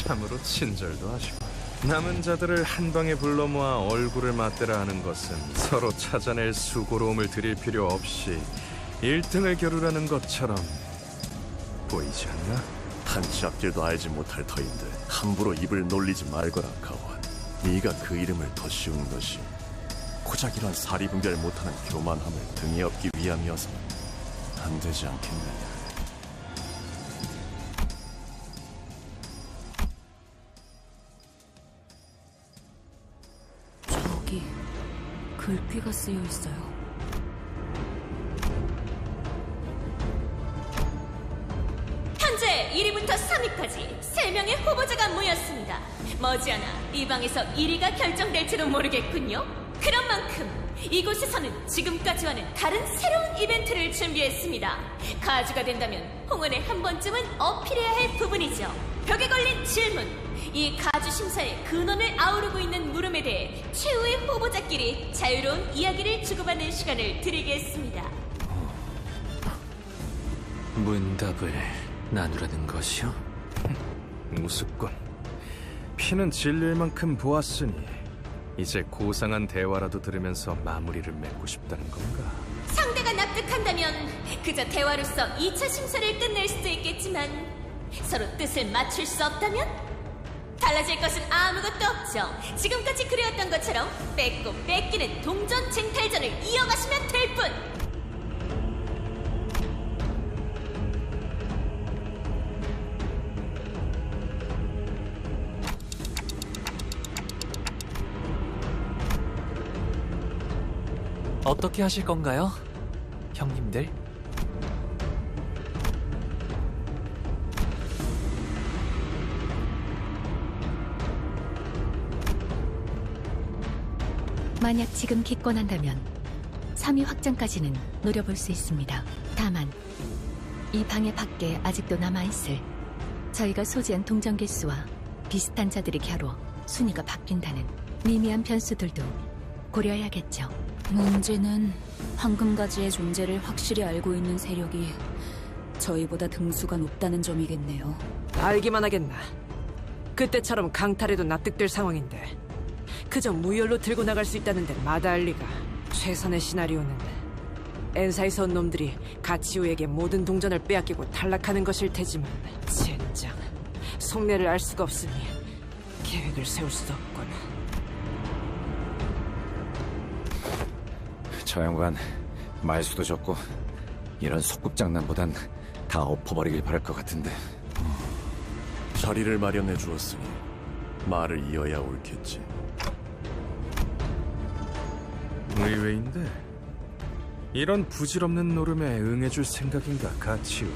참으로 친절도 하시고. 남은 자들을 한 방에 불러 모아 얼굴을 맞대라 하는 것은 서로 찾아낼 수고로움을 들일 필요 없이 1등을 겨루라는 것처럼 보이지 않나? 한치 앞길도 알지 못할 터인데 함부로 입을 놀리지 말거라, 가원. 네가 그 이름을 더 씌운 것이 고작 이런 사리분별 못하는 교만함을 등에 업기 위함이어서 안 되지 않겠느냐. 저기 글귀가 쓰여 있어요. 현재 1위부터 3위까지 3명의 후보자가 모였습니다. 머지않아 이 방에서 1위가 결정될지도 모르겠군요. 그런 만큼 이곳에서는 지금까지와는 다른 새로운 이벤트를 준비했습니다. 가주가 된다면 홍원에 한 번쯤은 어필해야 할 부분이죠. 벽에 걸린 질문, 이 가주 심사의 근원을 아우르고 있는 물음에 대해 최후의 후보자끼리 자유로운 이야기를 주고받는 시간을 드리겠습니다. 문답을 나누라는 것이요? 우습군. 피는 진릴 만큼 보았으니 이제 고상한 대화라도 들으면서 마무리를 맺고 싶다는 건가? 상대가 납득한다면 그저 대화로서 2차 심사를 끝낼 수도 있겠지만 서로 뜻을 맞출 수 없다면 달라질 것은 아무것도 없죠. 지금까지 그래왔던 것처럼 뺏고 뺏기는 동전 쟁탈전을 이어가시면 될 뿐. 어떻게 하실 건가요, 형님들? 만약 지금 기권한다면 3위 확정까지는 노려볼 수 있습니다. 다만 이 방의 밖에 아직도 남아있을 저희가 소지한 동전 개수와 비슷한 자들이 겨뤄 순위가 바뀐다는 미미한 변수들도 고려해야겠죠. 문제는 황금가지의 존재를 확실히 알고 있는 세력이 저희보다 등수가 높다는 점이겠네요. 알기만 하겠나. 그때처럼 강탈해도 납득될 상황인데 그저 무혈로 들고 나갈 수 있다는데 마다할 리가. 최선의 시나리오는 엔사에서 온 놈들이 가치우에게 모든 동전을 빼앗기고 탈락하는 것일 테지만 젠장, 속내를 알 수가 없으니 계획을 세울 수도 없군. 저 양반 말수도 적고 이런 소꿉장난보단 다 엎어버리길 바랄 것 같은데. 자리를 마련해 주었으니 말을 이어야 옳겠지. 의외인데 이런 부질없는 노름에 응해줄 생각인가, 가치우?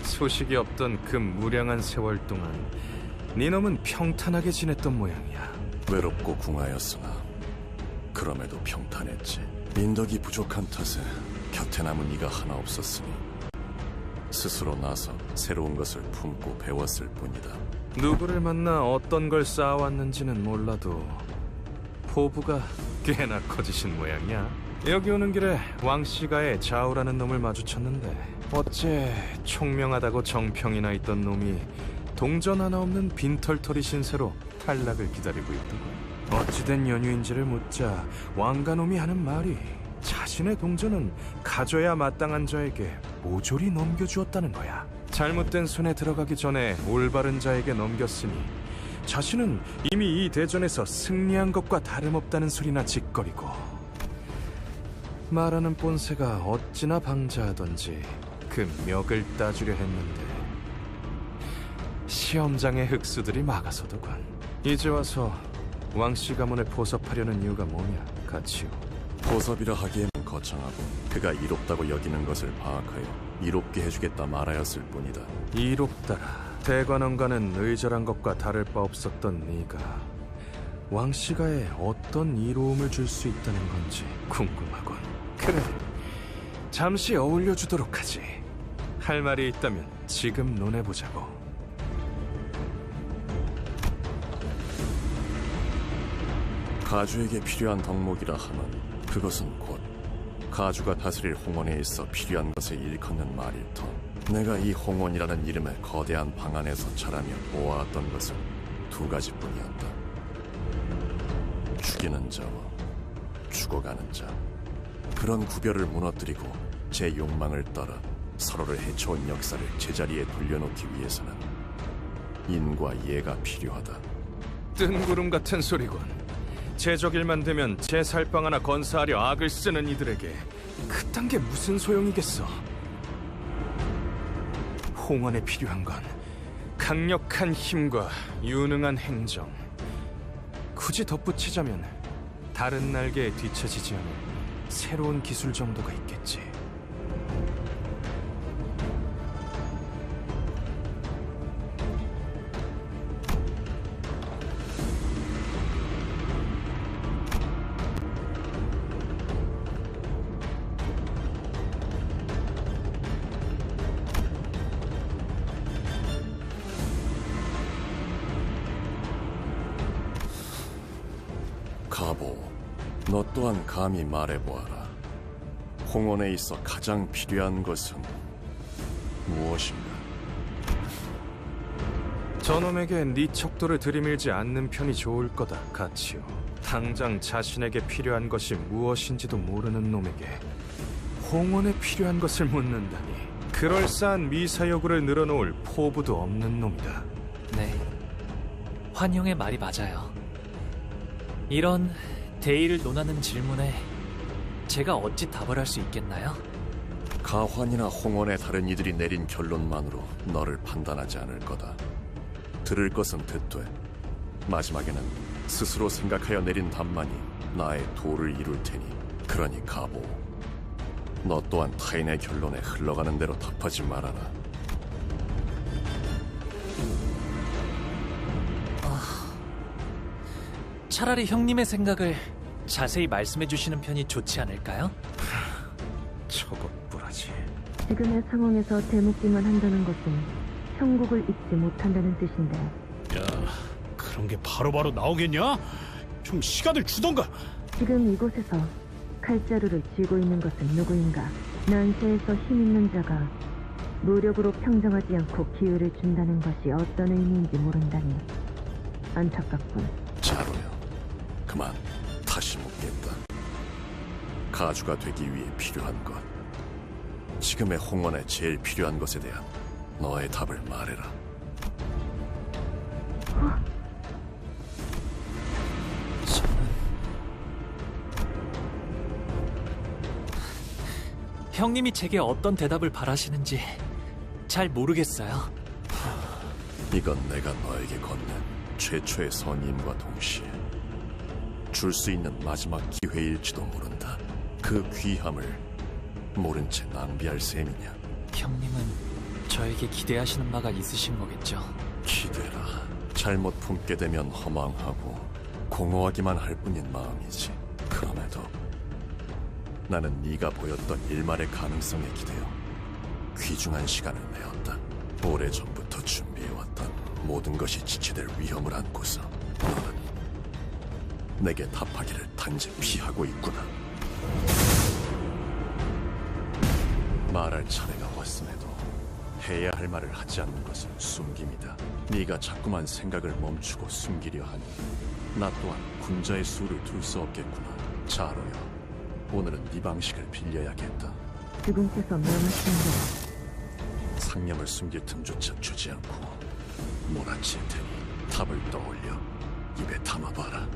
소식이 없던 그 무량한 세월 동안 네 놈은 평탄하게 지냈던 모양이야. 외롭고 궁하였으나 그럼에도 평탄했지. 인덕이 부족한 탓에 곁에 남은 이가 하나 없었으니 스스로 나서 새로운 것을 품고 배웠을 뿐이다. 누구를 만나 어떤 걸 쌓아왔는지는 몰라도 포부가 꽤나 커지신 모양이야. 여기 오는 길에 왕씨가의 자우라는 놈을 마주쳤는데 어째 총명하다고 정평이나 있던 놈이 동전 하나 없는 빈털터리 신세로 탈락을 기다리고 있더군. 어찌된 연유인지를 묻자 왕가놈이 하는 말이 자신의 동전은 가져야 마땅한 자에게 모조리 넘겨주었다는 거야. 잘못된 손에 들어가기 전에 올바른 자에게 넘겼으니 자신은 이미 이 대전에서 승리한 것과 다름없다는 소리나 짓거리고. 말하는 본새가 어찌나 방자하던지 그 멱을 따주려 했는데 시험장의 흑수들이 막아서더군. 이제 와서 왕씨 가문을 포섭하려는 이유가 뭐냐, 가치우? 포섭이라 하기에는 거창하고 그가 이롭다고 여기는 것을 파악하여 이롭게 해주겠다 말하였을 뿐이다. 이롭다라. 대관원과는 의절한 것과 다를 바 없었던 네가 왕씨가에 어떤 이로움을 줄 수 있다는 건지 궁금하군. 그래, 잠시 어울려주도록 하지. 할 말이 있다면 지금 논해보자고. 가주에게 필요한 덕목이라 하면 그것은 곧 가주가 다스릴 홍원에 있어 필요한 것을 일컫는 말일 터. 내가 이 홍원이라는 이름의 거대한 방 안에서 자라며 보아왔던 것은 두 가지뿐이었다. 죽이는 자와 죽어가는 자. 그런 구별을 무너뜨리고 제 욕망을 따라 서로를 해쳐온 역사를 제자리에 돌려놓기 위해서는 인과 예가 필요하다. 뜬구름 같은 소리군. 제적일만 되면 제 살빵 하나 건사하려 악을 쓰는 이들에게 그딴 게 무슨 소용이겠어. 홍원에 필요한 건 강력한 힘과 유능한 행정. 굳이 덧붙이자면 다른 날개에 뒤처지지 않은 새로운 기술 정도가 있겠지. 가보, 너 또한 감히 말해보아라. 홍원에 있어 가장 필요한 것은 무엇인가? 저놈에게 네 척도를 들이밀지 않는 편이 좋을 거다, 가치오. 당장 자신에게 필요한 것이 무엇인지도 모르는 놈에게 홍원에 필요한 것을 묻는다니. 그럴싸한 미사여구를 늘어놓을 포부도 없는 놈이다. 네, 환영의 말이 맞아요. 이런 대의를 논하는 질문에 제가 어찌 답을 할 수 있겠나요? 가환이나 홍원의 다른 이들이 내린 결론만으로 너를 판단하지 않을 거다. 들을 것은 듣되 마지막에는 스스로 생각하여 내린 답만이 나의 도를 이룰 테니, 그러니 가보, 너 또한 타인의 결론에 흘러가는 대로 답하지 말아라. 차라리 형님의 생각을 자세히 말씀해 주시는 편이 좋지 않을까요? 저것뿐하지. 지금의 상황에서 대묻기만 한다는 것은 형국을 잊지 못한다는 뜻인데. 야, 그런 게 바로바로 나오겠냐? 좀 시간을 주던가. 지금 이곳에서 칼자루를 쥐고 있는 것은 누구인가? 난세에서 힘 있는 자가 무력으로 평정하지 않고 기회를 준다는 것이 어떤 의미인지 모른다니 안타깝군. 자로요, 그만. 다시 묻겠다. 가주가 되기 위해 필요한 것, 지금의 홍원에 제일 필요한 것에 대한 너의 답을 말해라. 형님이 제게 어떤 대답을 바라시는지 잘 모르겠어요. 이건 내가 너에게 건넨 최초의 선임과 동시에 줄 수 있는 마지막 기회일지도 모른다. 그 귀함을 모른 채 낭비할 셈이냐? 형님은 저에게 기대하시는 바가 있으신 거겠죠? 기대라. 잘못 품게 되면 허망하고 공허하기만 할 뿐인 마음이지. 그럼에도 나는 네가 보였던 일말의 가능성에 기대어 귀중한 시간을 내었다. 오래전부터 준비해왔던 모든 것이 지체될 위험을 안고서 너는 내게 답하기를 단지 피하고 있구나. 말할 차례가 왔음에도 해야 할 말을 하지 않는 것은 숨김이다. 네가 자꾸만 생각을 멈추고 숨기려 하니 나 또한 군자의 수를 둘 수 없겠구나. 자로여, 오늘은 네 방식을 빌려야겠다. 지금께서 명하시는 대로 상념을 숨길 틈조차 주지 않고 몰아칠 테니 답을 떠올려 입에 담아봐라.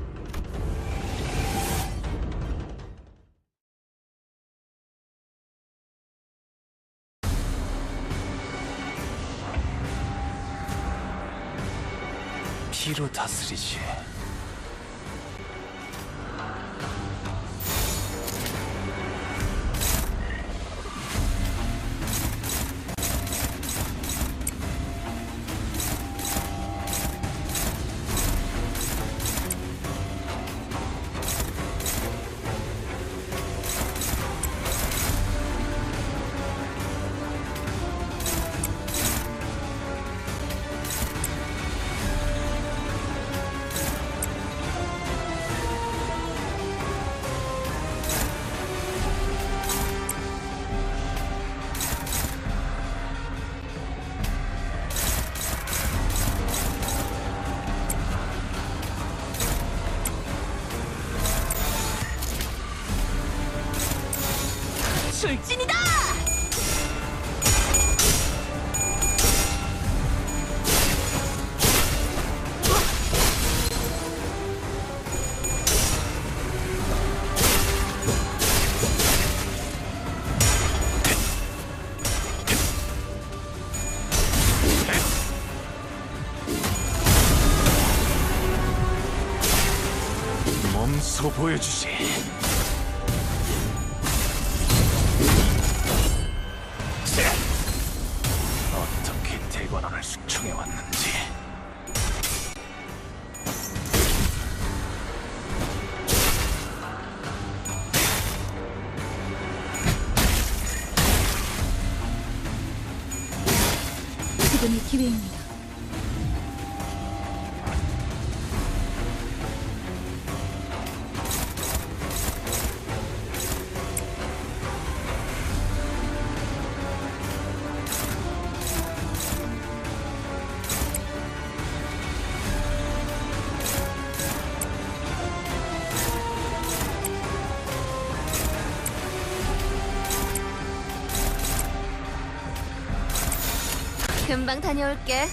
피로 다스리지. 돌진이다! 몸소 보여주지. 어떻게 대관원을 숙청해 왔는지. 지금이 기회입니다. 금방 다녀올게.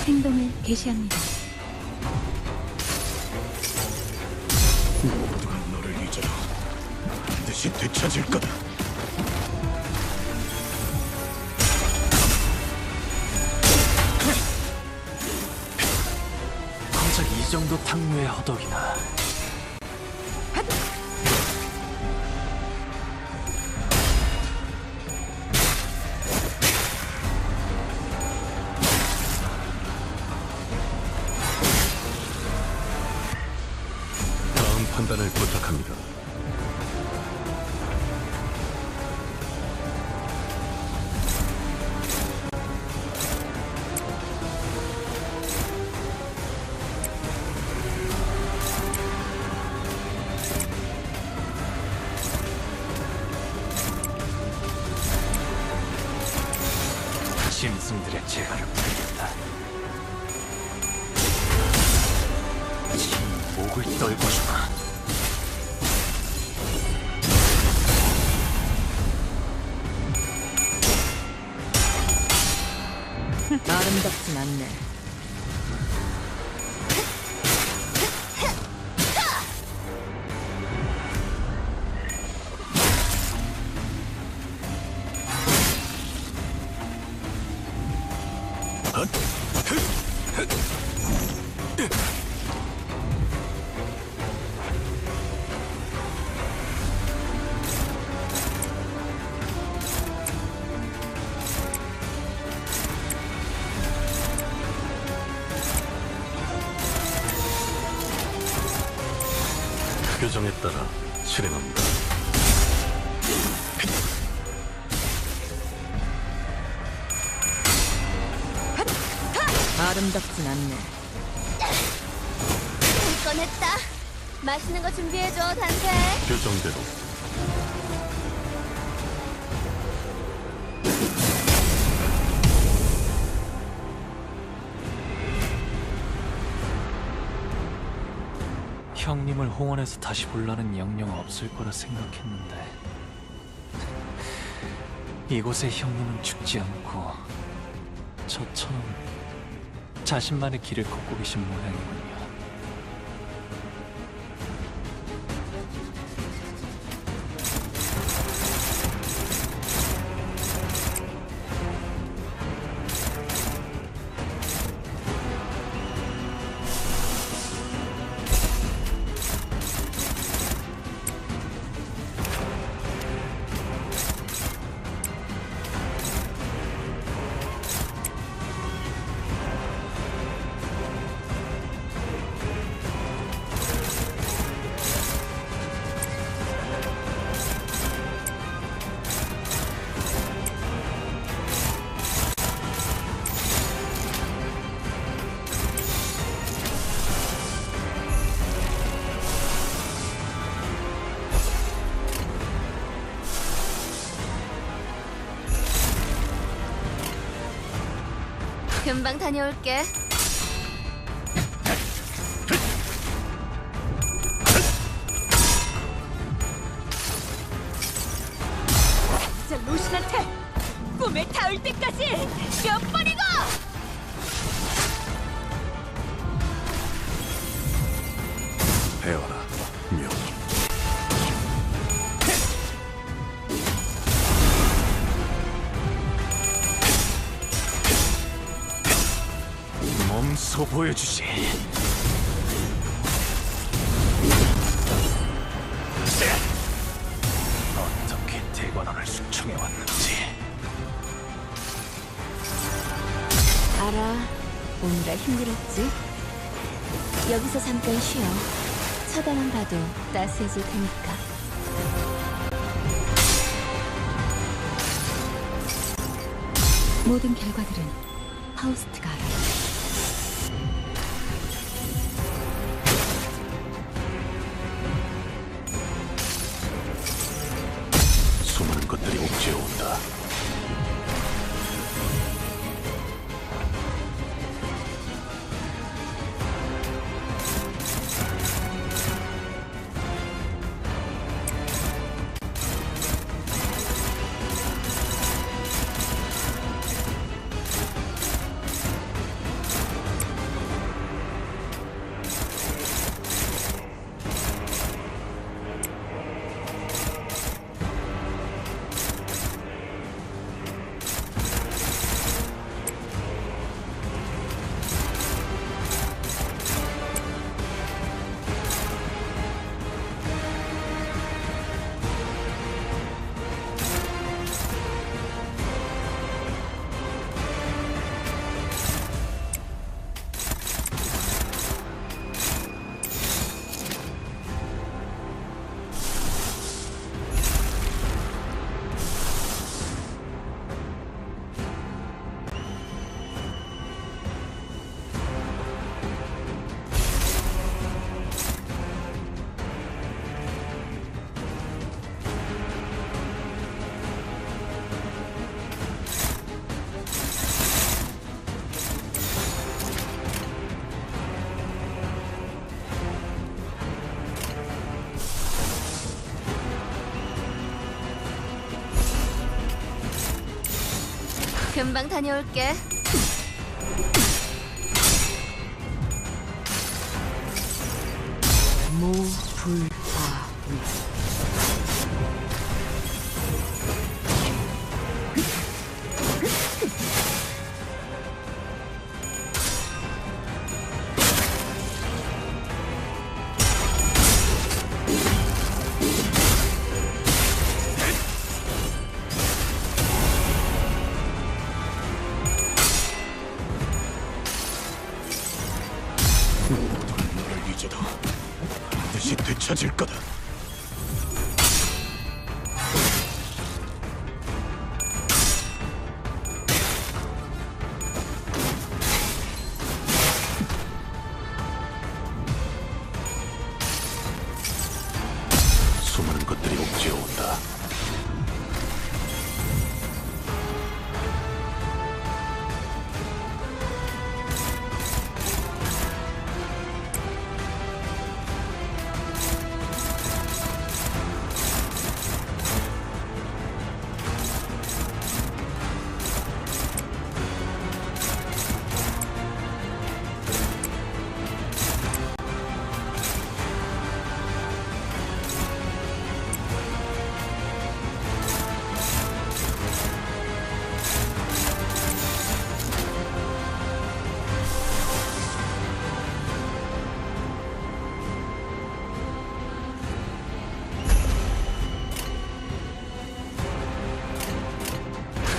행동을 개시합니다. 모두가 너를 잊어도 반드시 되찾을 거다. 고작 이 정도 탕류의 허덕이나. 다음 판단을 부탁합니다. 짐승들의 재갈을 부리겠다. 진 목을 떨궈주마. 아름답진 않네. 규정에 따라 실행합니다. 아름답진 않네. 꺼냈다. 맛있는 거 준비해줘, 단테. 규정대로 형님을 홍원에서 다시 보려는 영영 없을 거라 생각했는데 이곳의 형님은 죽지 않고 저처럼 자신만의 길을 걷고 계신 모양이군요. 금방 다녀올게. 진짜 로신한테 꿈에 닿을 때까지 몇 번이고! 배워라, 묘. 몸소 보여주지. 어떻게 대관원을 숙청해왔는지. 알아. 오느라 힘들었지? 여기서 잠깐 쉬어. 쳐다만 봐도 따스해질 테니까. 모든 결과들은 파우스트가 알아. 수많은 것들이 옥죄어온다. 금방 다녀올게. 너를 잊어도 반드시 되찾을 거다. 수많은 것들이 옥죄어온다.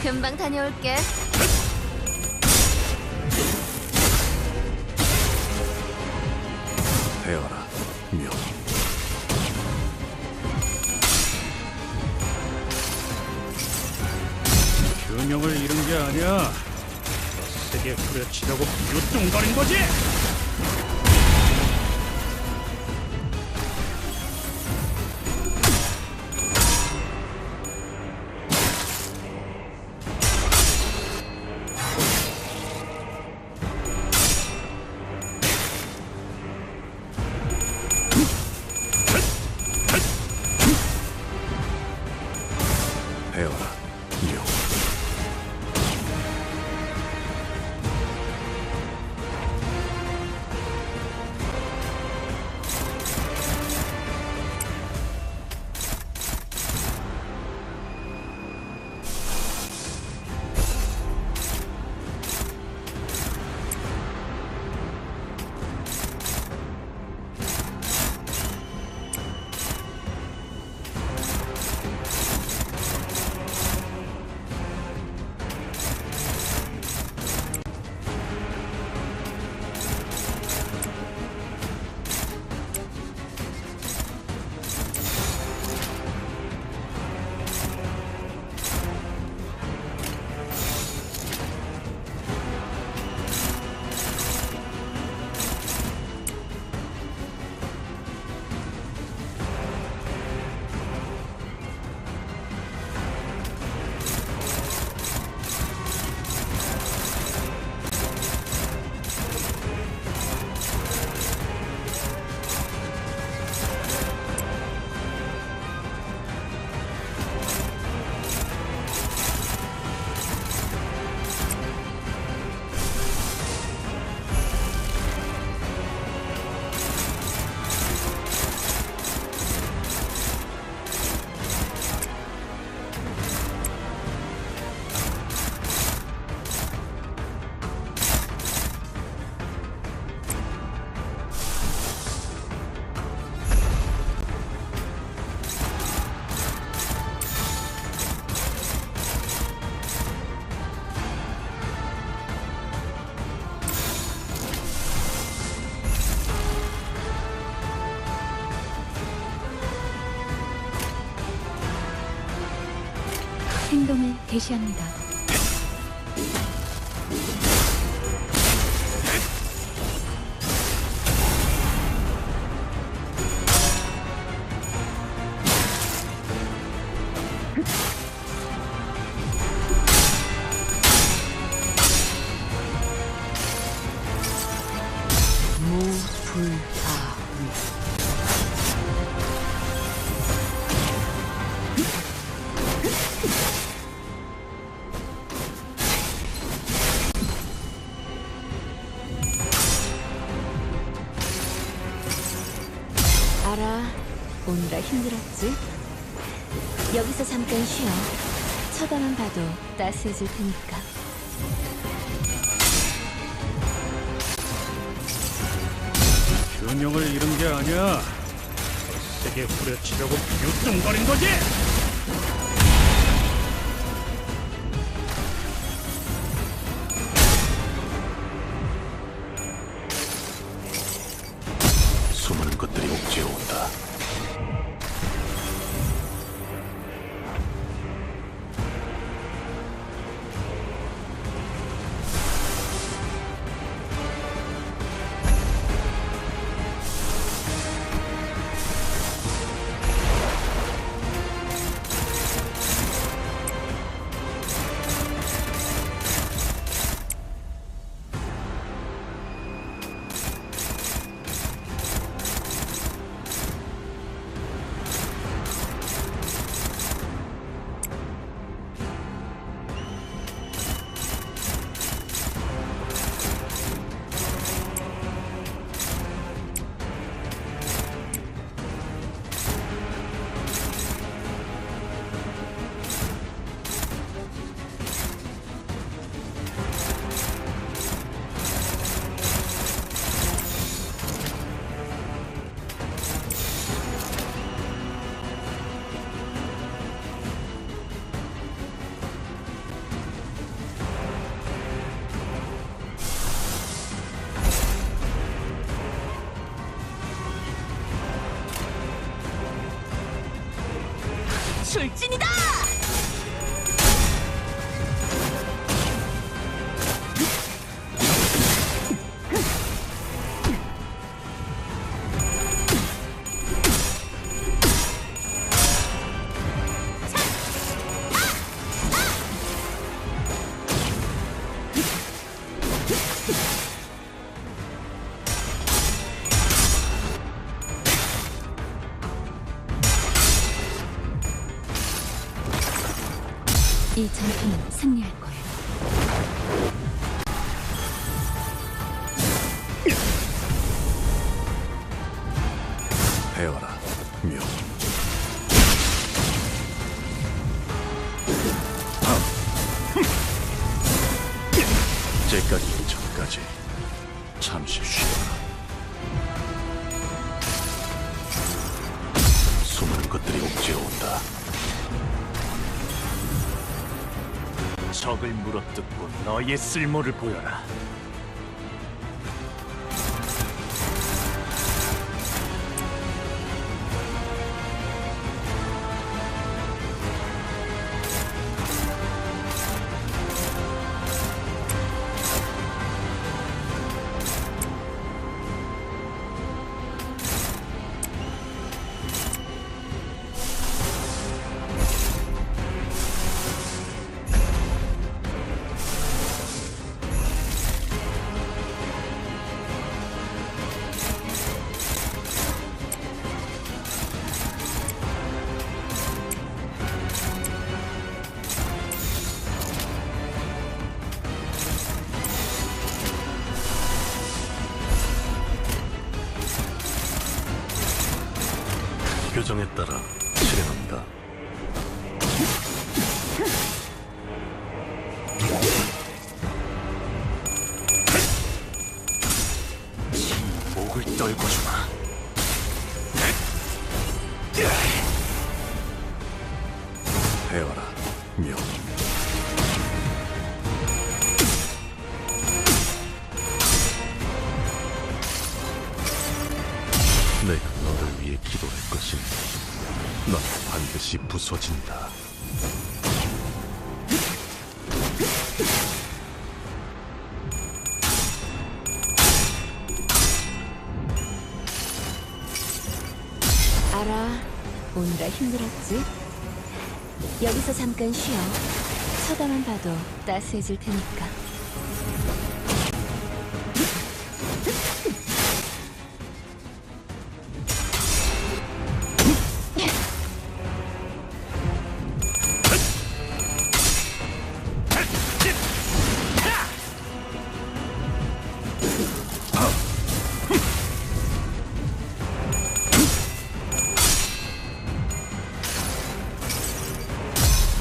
금방 다녀올게. 배워라, 묘. 균형을 잃은 게 아니야. 세게 후려치려고 요뚱거린 거지. 행동을 개시합니다. 알아, 오느라 힘들었지? 여기서 잠깐 쉬어. 쳐다만 봐도 따스해질 테니까. 균형을 잃은 게 아니야. 세게 후려치려고 유뚱거린 거지. 수많은 것들이 옥죄어 온다. 출진이다! 이 전투는 승리할 거예요. 배워라, 묘. 째까지기 전까지 잠시 쉬어라. 수많은 것들이 옥죄어 온다. 적을 물어뜯고 너의 쓸모를 보여라. 규정에 따라 실행합니다. 목을 떨궈주마. 배워라, 묘. 내가 너를 위해 기도할 것이니 넌 반드시 부서진다. 알아. 오느라 힘들었지? 여기서 잠깐 쉬어. 쳐다만 봐도 따스해질 테니까.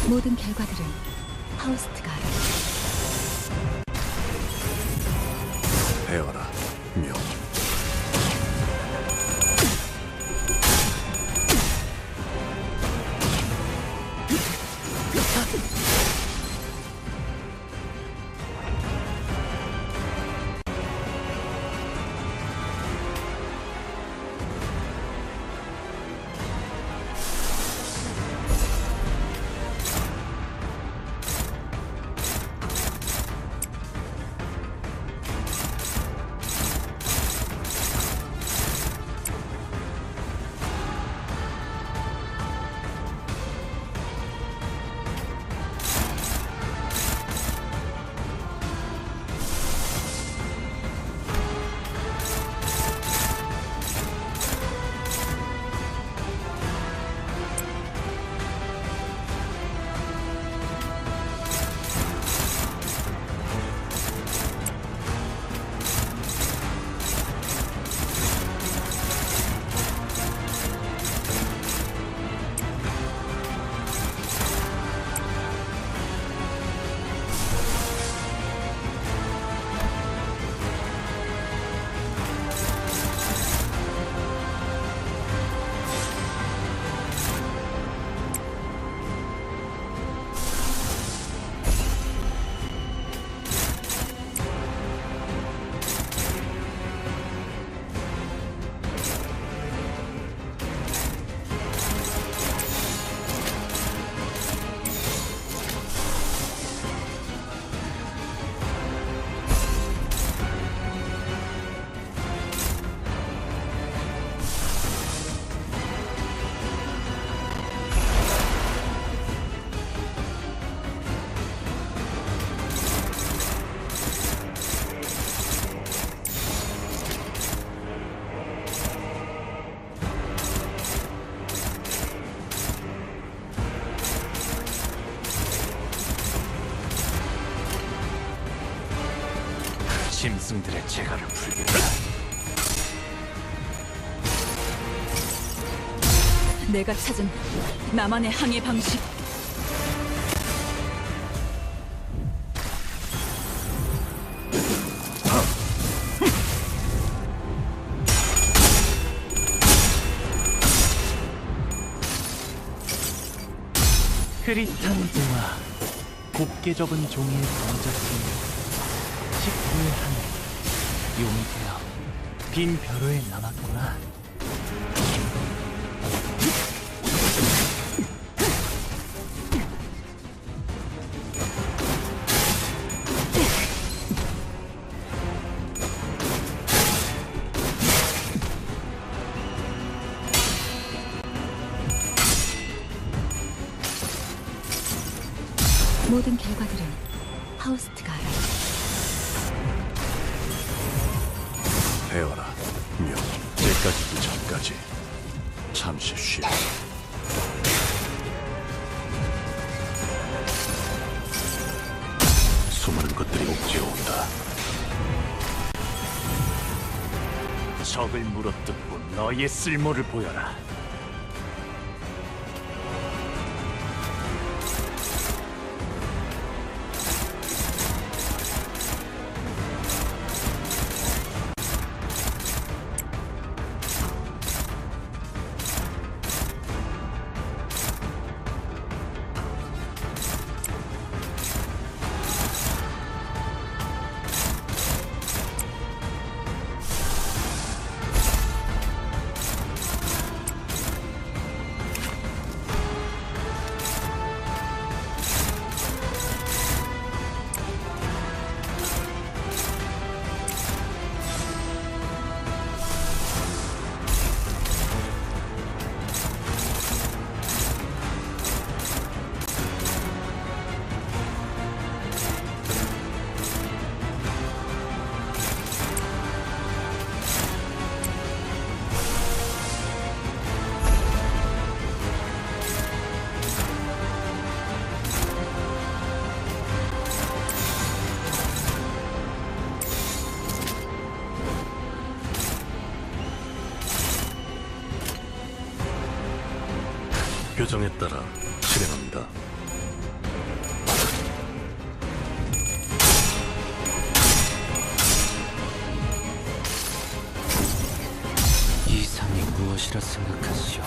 모든 결과들은 파우스트가 알아. 베어라, 묘. 짐승들의 재갈을 풀겠다. 내가 찾은 나만의 항해 방식. 흐릿한 동화, 곱게 접은 종이에 던졌으니 식구의 하늘, 용이 되어 빈 벼로에 남았구나. 모든 결과들은 파우스트가 알아. 베어라, 묘. 때까지기 전까지 잠시 쉬어. 수많은 것들이 옥죄어온다. 적을 물어뜯고 너의 쓸모를 보여라. 교정에 따라 실행합니다. 이상이 무엇이라 생각하시오?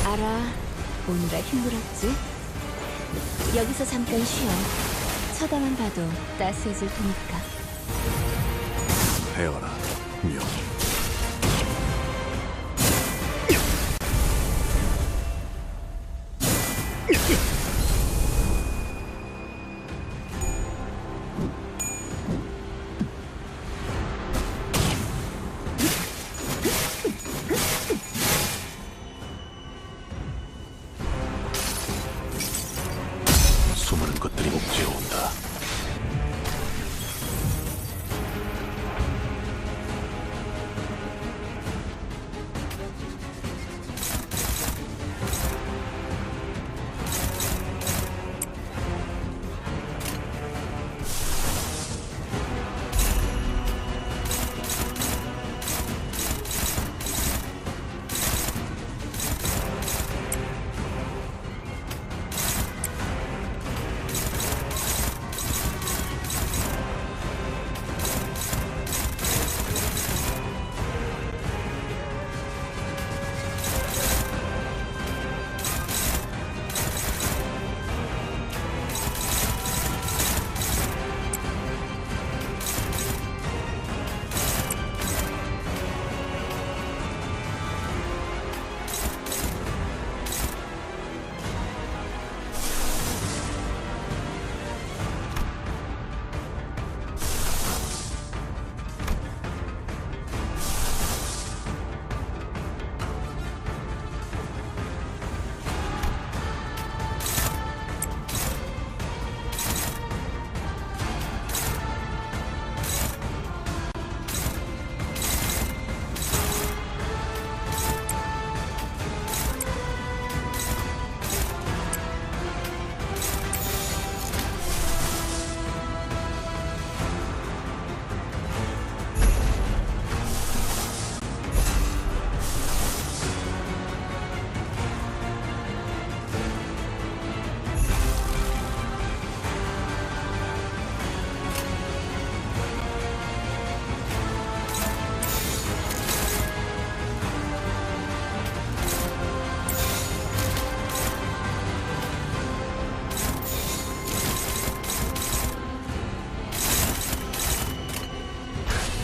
알아. 오느라 힘들었지? 여기서 잠깐 쉬어. 쳐다만 봐도 따스해질 테니까. 헤어라, 명. 수많은 것들이 목지어 온다.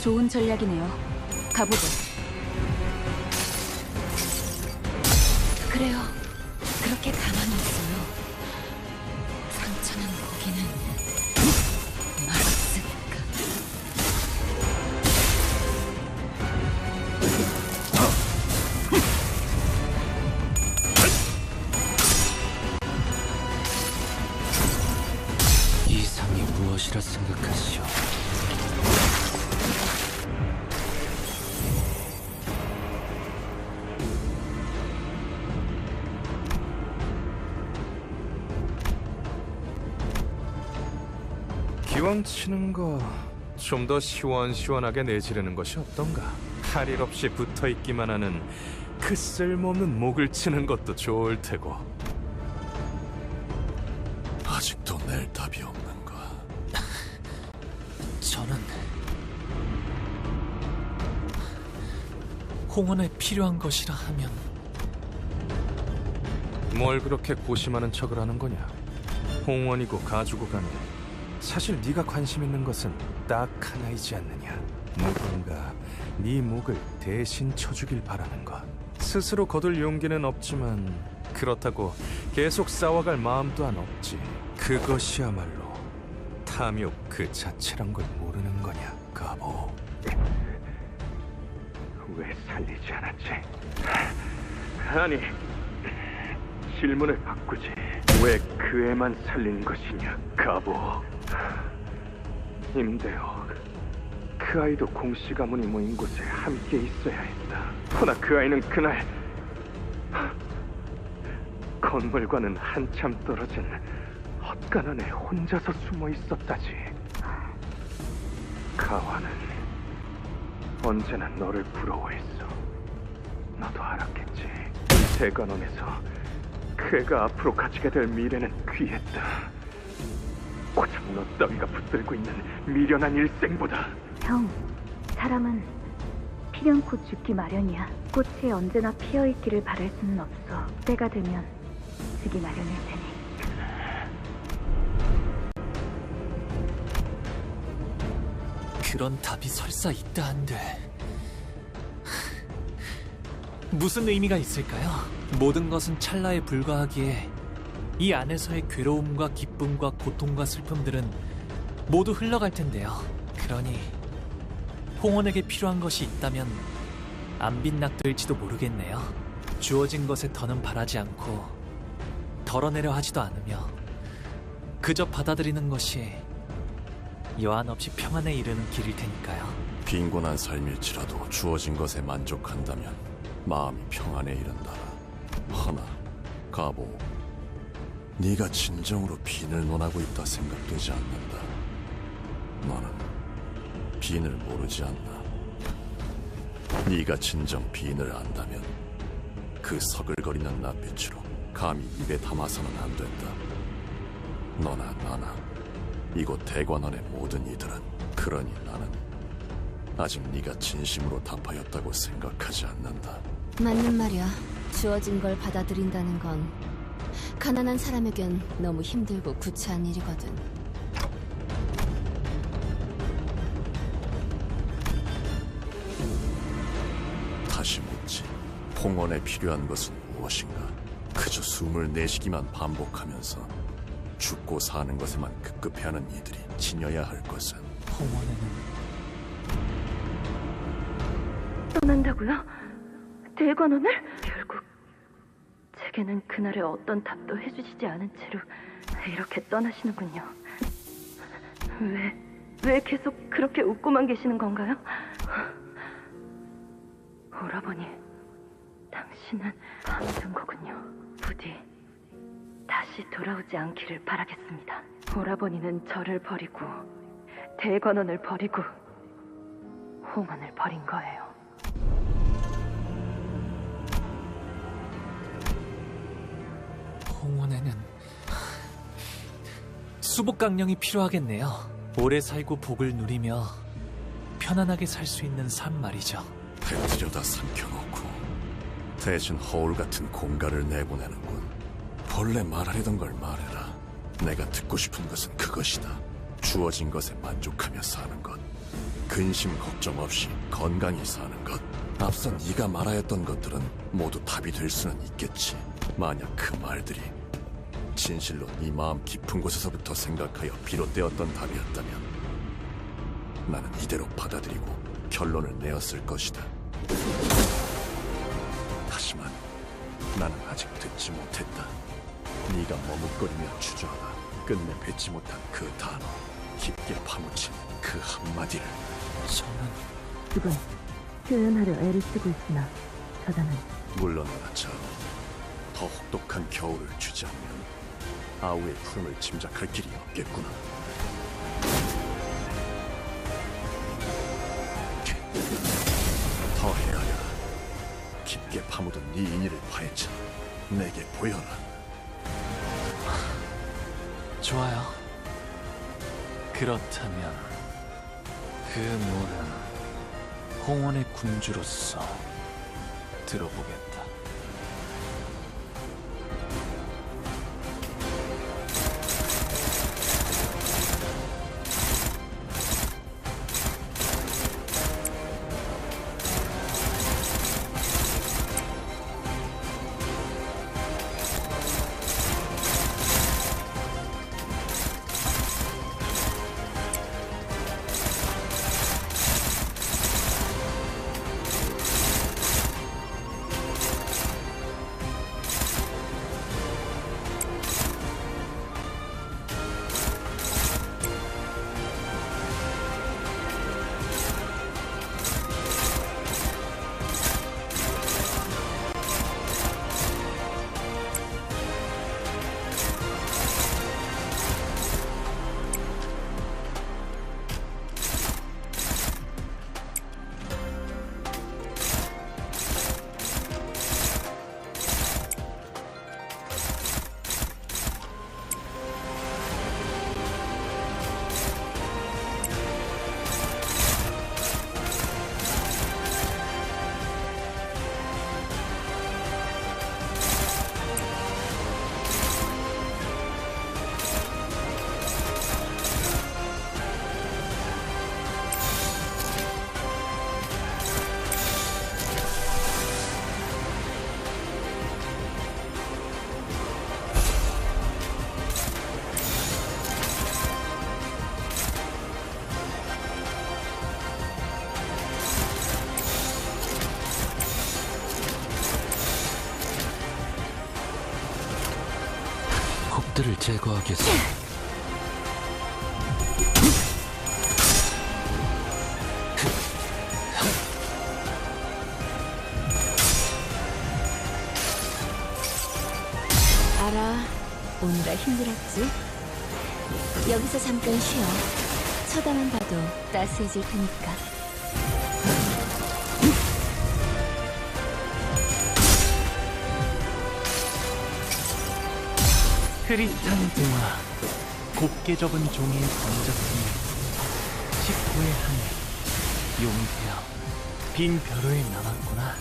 좋은 전략이네요. 가보죠. 그래요. 그렇게 가만히 있어요. 상처는 고기는 맛있으니까. 이상이 무엇이라 생각하시오? 기왕 치는 거 좀 더 시원시원하게 내지르는 것이 어떤가? 할 일 없이 붙어있기만 하는 그 쓸모없는 목을 치는 것도 좋을 테고. 아직도 낼 답이 없는가? 저는 홍원에 필요한 것이라 하면 뭘 그렇게 고심하는 척을 하는 거냐? 홍원이고 가주고 가면 사실 네가 관심 있는 것은 딱 하나이지 않느냐? 누군가 네 목을 대신 쳐주길 바라는 것. 스스로 거둘 용기는 없지만 그렇다고 계속 싸워갈 마음도 안 없지. 그것이야말로 탐욕 그 자체란 걸 모르는 거냐, 가보. 왜 살리지 않았지? 아니, 질문을 바꾸지. 왜 그 애만 살린 것이냐, 가보. 임대옥, 그 아이도 공씨 가문이 모인 곳에 함께 있어야 했다. 허나 그 아이는 그날 건물과는 한참 떨어진 헛간안에 혼자서 숨어 있었다지. 가와는 언제나 너를 부러워했어. 너도 알았겠지. 대관원에서 그 애가 앞으로 가지게 될 미래는 귀했다. 고작 너 따위가 붙들고 있는 미련한 일생보다. 형, 사람은 필연코 죽기 마련이야. 꽃이 언제나 피어있기를 바랄 수는 없어. 때가 되면 죽기 마련일 테니. 그런 답이 설사 있다 한들 무슨 의미가 있을까요? 모든 것은 찰나에 불과하기에 이 안에서의 괴로움과 기쁨과 고통과 슬픔들은 모두 흘러갈 텐데요. 그러니 홍원에게 필요한 것이 있다면 안 빛낙될지도 모르겠네요. 주어진 것에 더는 바라지 않고 덜어내려 하지도 않으며 그저 받아들이는 것이 여한 없이 평안에 이르는 길일 테니까요. 빈곤한 삶일지라도 주어진 것에 만족한다면 마음이 평안에 이른다라. 허나 가보, 네가 진정으로 빈을 논하고 있다 생각되지 않는다. 너는 빈을 모르지 않나? 네가 진정 빈을 안다면 그 서글거리는 낯빛으로 감히 입에 담아서는 안 된다. 너나 나나 이곳 대관원의 모든 이들은, 그러니 나는 아직 네가 진심으로 답하였다고 생각하지 않는다. 맞는 말이야. 주어진 걸 받아들인다는 건 가난한 사람에겐 너무 힘들고 구차한 일이거든. 다시 묻지. 홍원에 필요한 것은 무엇인가? 그저 숨을 내쉬기만 반복하면서 죽고 사는 것에만 급급해하는 이들이 지녀야 할 것은, 홍원에는 떠난다고요? 대관원을? 결국 제게는 그날의 어떤 답도 해주시지 않은 채로 이렇게 떠나시는군요. 왜 계속 그렇게 웃고만 계시는 건가요? 오라버니, 당신은 방준 거군요. 부디 다시 돌아오지 않기를 바라겠습니다. 오라버니는 저를 버리고 대관원을 버리고 홍원을 버린 거예요. 홍원에는 수복강령이 필요하겠네요. 오래 살고 복을 누리며 편안하게 살 수 있는 삶 말이죠. 배들여다 삼켜놓고 대신 허울 같은 공가를 내보내는군. 본래 말하려던 걸 말해라. 내가 듣고 싶은 것은 그것이다. 주어진 것에 만족하며 사는 것, 근심 걱정 없이 건강히 사는 것. 앞서 네가 말하였던 것들은 모두 답이 될 수는 있겠지. 만약 그 말들이 진실로 네 마음 깊은 곳에서부터 생각하여 비롯되었던 답이었다면 나는 이대로 받아들이고 결론을 내었을 것이다. 하지만 나는 아직 듣지 못했다. 네가 머뭇거리며 주저하다 끝내 뱉지 못한 그 단어, 깊게 파묻힌 그 한마디를. 저는 그건 표현하려 애를 쓰고 있으나 저자는 물러나라 자. 더 혹독한 겨울을 주지 않으면 아우의 푸름을 짐작할 길이 없겠구나. 더 헤아려라. 깊게 파묻은 네 인의를 파헤쳐 내게 보여라. 좋아요. 그렇다면 그 물은 홍원의 군주로서 들어보겠다. 적들을 제거하겠소. 알아, 오느라 힘들었지? 여기서 잠깐 쉬어. 쳐다만 봐도 따스해질 테니까. 흐릿한 동화, 곱게 접은 종이에 번졌으니 식구의 하늘, 용되어 빈 벼루에 남았구나.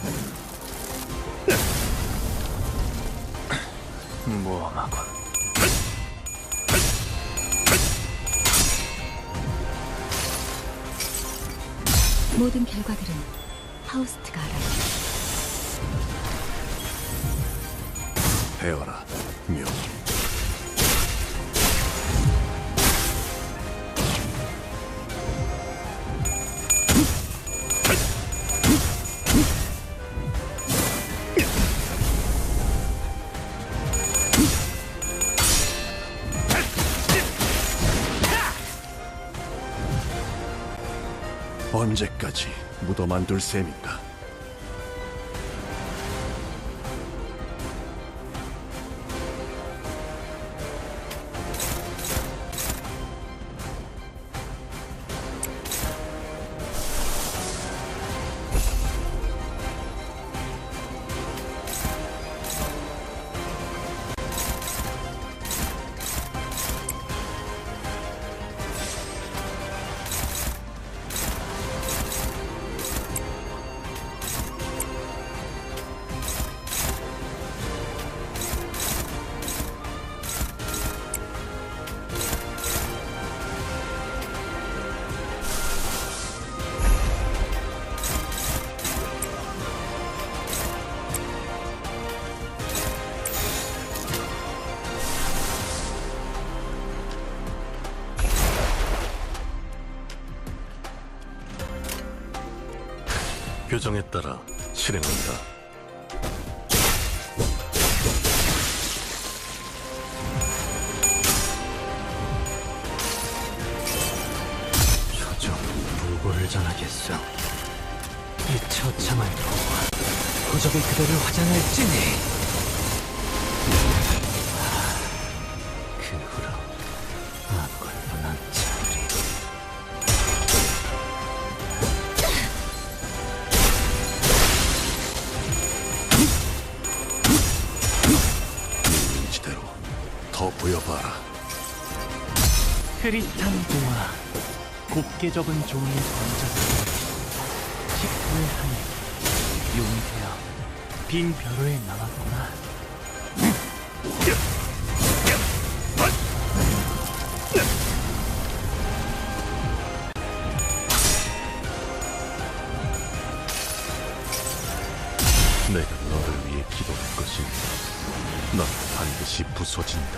모험하군. 모든 결과들은 파우스트가 알아요. 배워라, 묘. 언제까지 묻어만 둘 셈인가? 규정에 따라 실행한다. 조정 불골전하겠어. 이 처참한 도화, 고적이 그대를 화장할지니. 그 후로 아무것도 남지 않으리. 인지대로 더 보여봐라. 흐릿한 동화, 곱게 접은 종이에 번졌으니 식구의 하늘, 용되어 빈 벼루에 남았구나. 내가 너를 위해 기도할 것이니 넌 반드시 부서진다.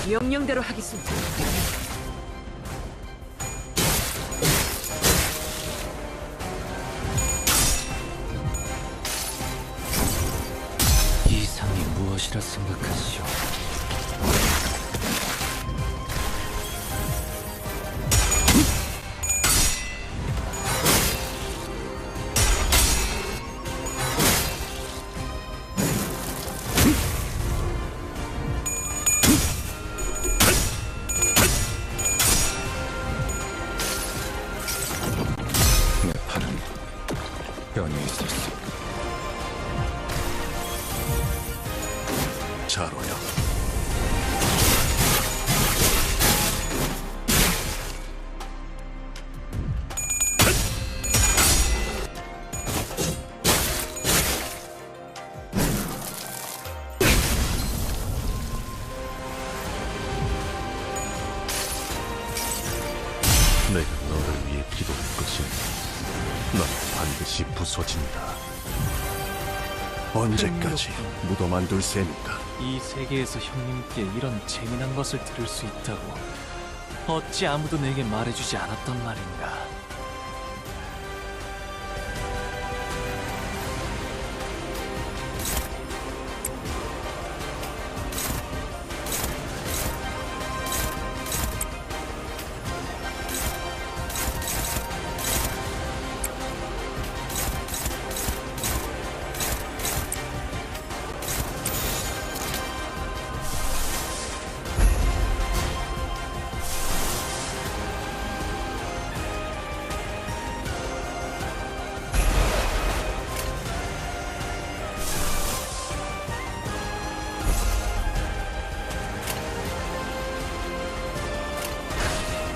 명령대로 하겠습니다. 이상이 무엇이라 생각하시오? 해주세요. 내가 너를 위해 기도할 것이니 넌 반드시 부서진다. 언제까지 묻어만 둘 셈인가? 이 세계에서 형님께 이런 재미난 것을 들을 수 있다고 어찌 아무도 내게 말해주지 않았단 말인가.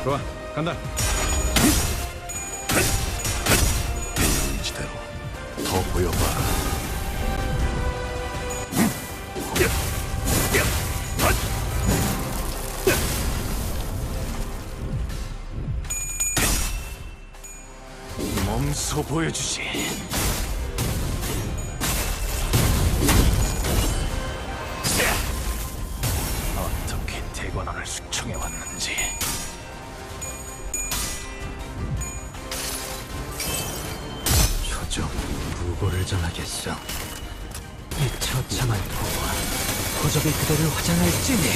좋아, 간다. 의지대로 더 보여봐라. 몸소 보여주지. 어떻게 대관원을 숙청해왔는지. 조정, 부고를 전하겠어. 이 처참한 도와 고적이 그대를 화장할지니.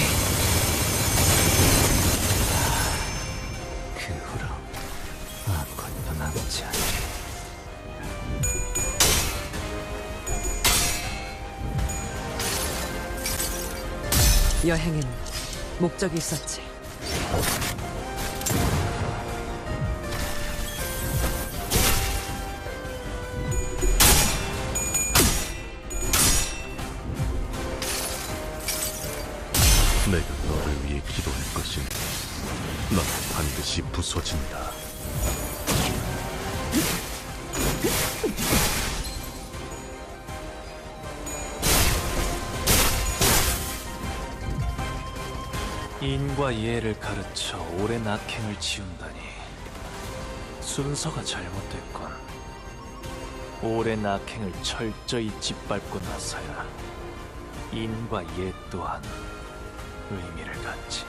그 후로 아무것도 남지 않게. 여행엔 목적이 있었지. 내가 너를 위해 기도할 것이니 넌 반드시 부서진다. 인과 예를 가르쳐 오랜 악행을 지운다니 순서가 잘못됐군. 오랜 악행을 철저히 짓밟고 나서야 인과 예 또한 의미를 갖지.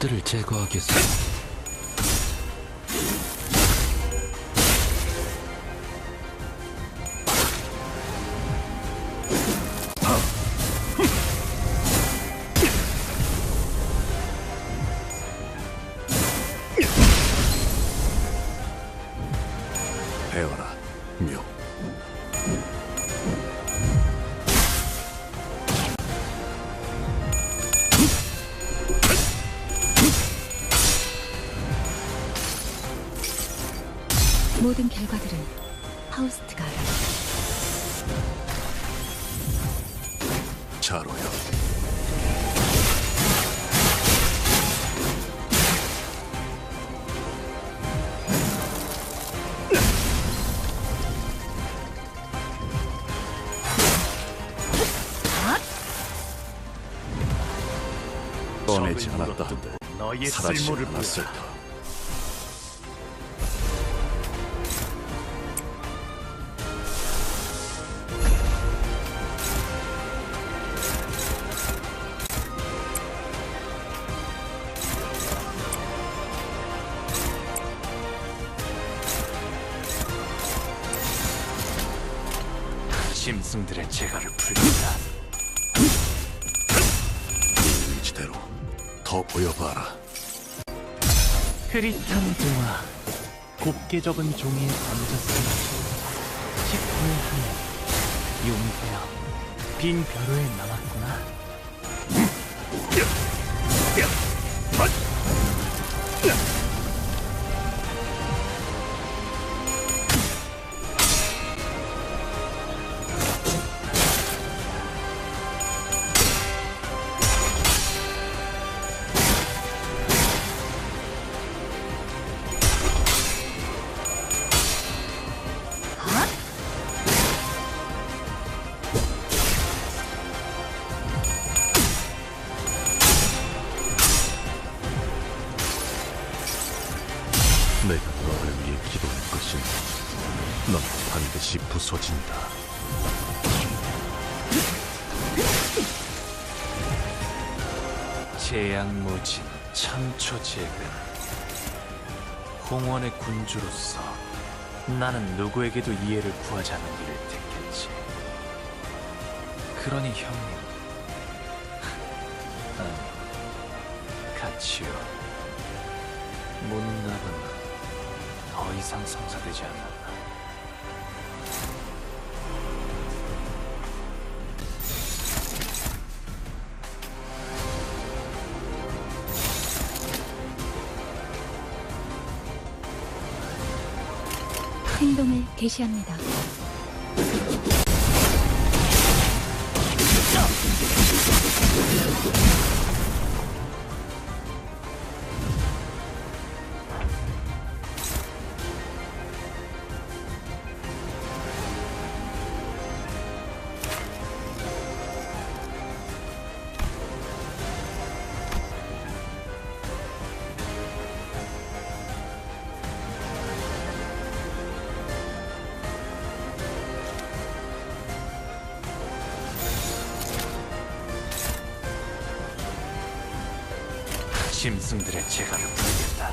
적들을 제거하겠소. 배워라, 묘. 모든 결과들은 파우스트가 알아. 자로요. 꺼내지 않았다 한들 너의 사라지지 쓸모를 않았을까. 짐승들의 재갈을 풀겠다. 네 의지대로 더 보여봐라. 흐릿한 동화, 곱게 접은 종이에 던졌으나 19의 하늘, 용되어 빈 벼루에 남았구나. 내가 너를 위해 기도할 것이니 넌 반드시 부서진다. 재앙무진 참초재근 홍원의 군주로서 나는 누구에게도 이해를 구하지 않는 길을 택했지. 그러니 형님, 아니, 가치요, 문납은 더 이상 성사되지 않았나. 행동을 개시합니다. 짐승들의 재갈을 풀겠다.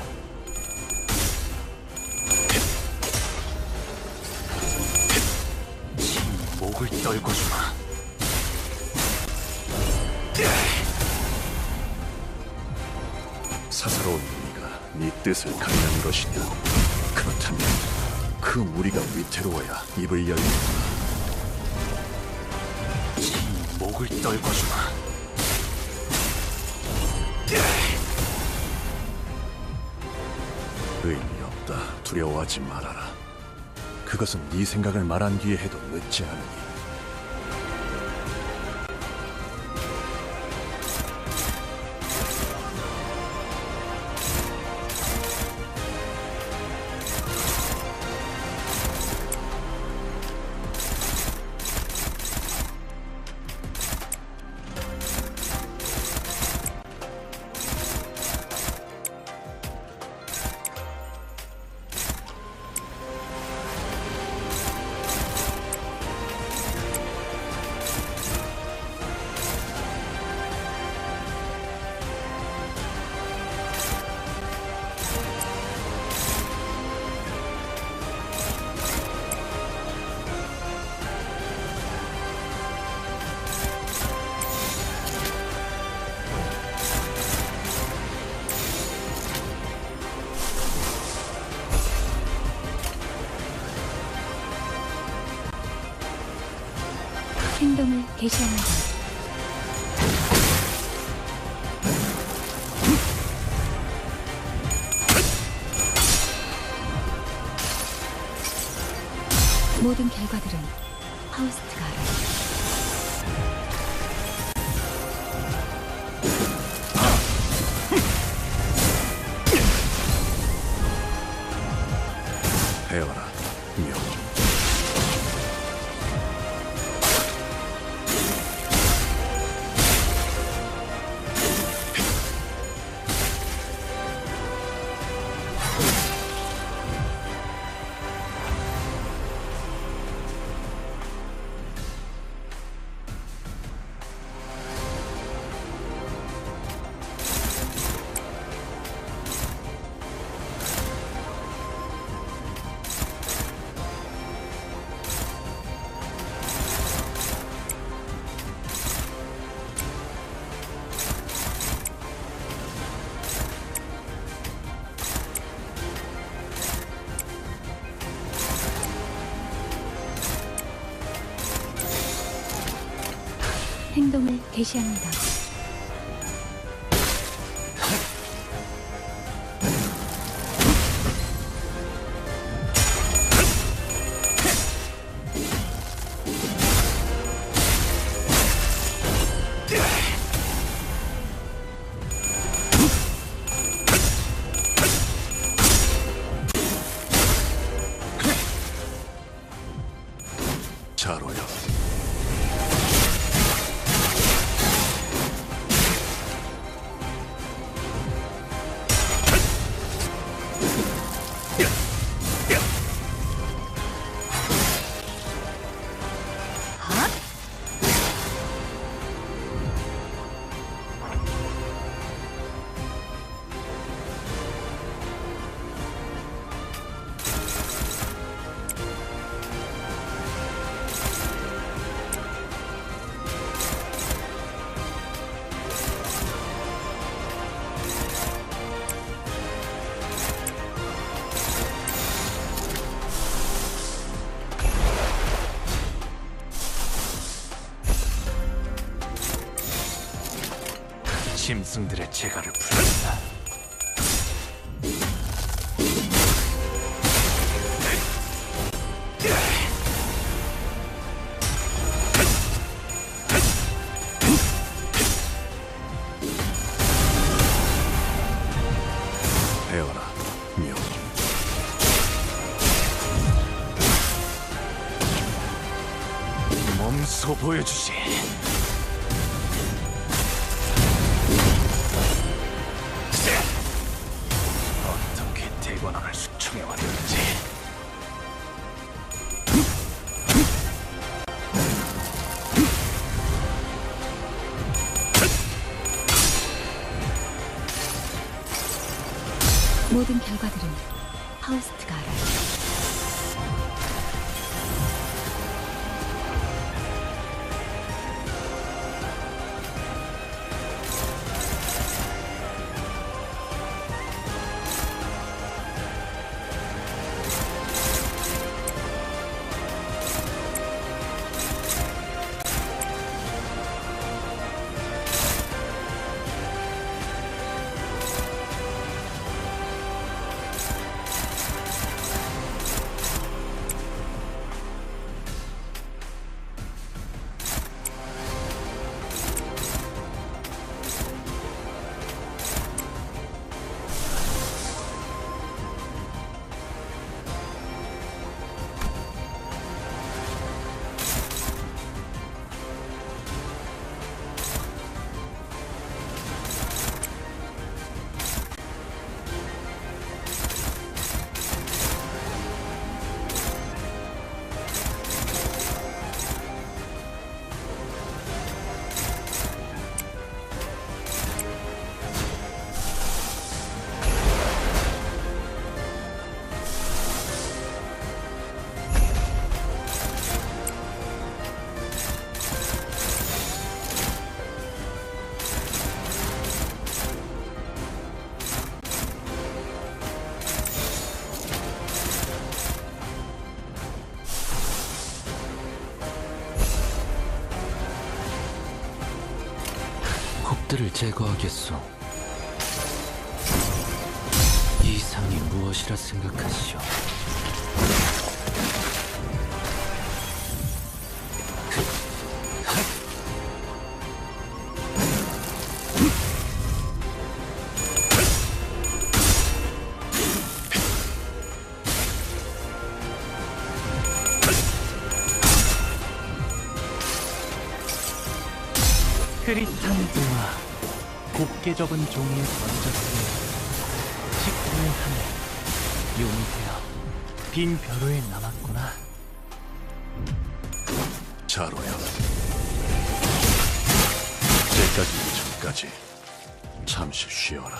목을 떨궈주마. 사사로운 무리가 네 뜻을 가리는 것이냐? 그렇다면 그 무리가 위태로워야 입을 열겠구나. 목을 떨궈주마. 의미 없다. 두려워하지 말아라. 그것은 네 생각을 말한 뒤에 해도 늦지 않으니. 행동을 개시합니다. 모든 결과들은 파우스트가 알아요. 배워라, 명. 행동을 개시합니다. 자로요. 짐승들의 재갈을 풀었다. 배워라, 명. 몸소 보여주지. 어떻게 대관원을 수청해왔는지. 모든 결과들은 파우스트가 알아요. 적들을 제거하겠소. 이상이 무엇이라 생각하시오? 흐릿한 동화, 곱게 접은 종이에 던졌으니 식구의 하늘, 용이 되어 빈 벼루에 남았구나. 자로야, 때까지 전까지 잠시 쉬어라.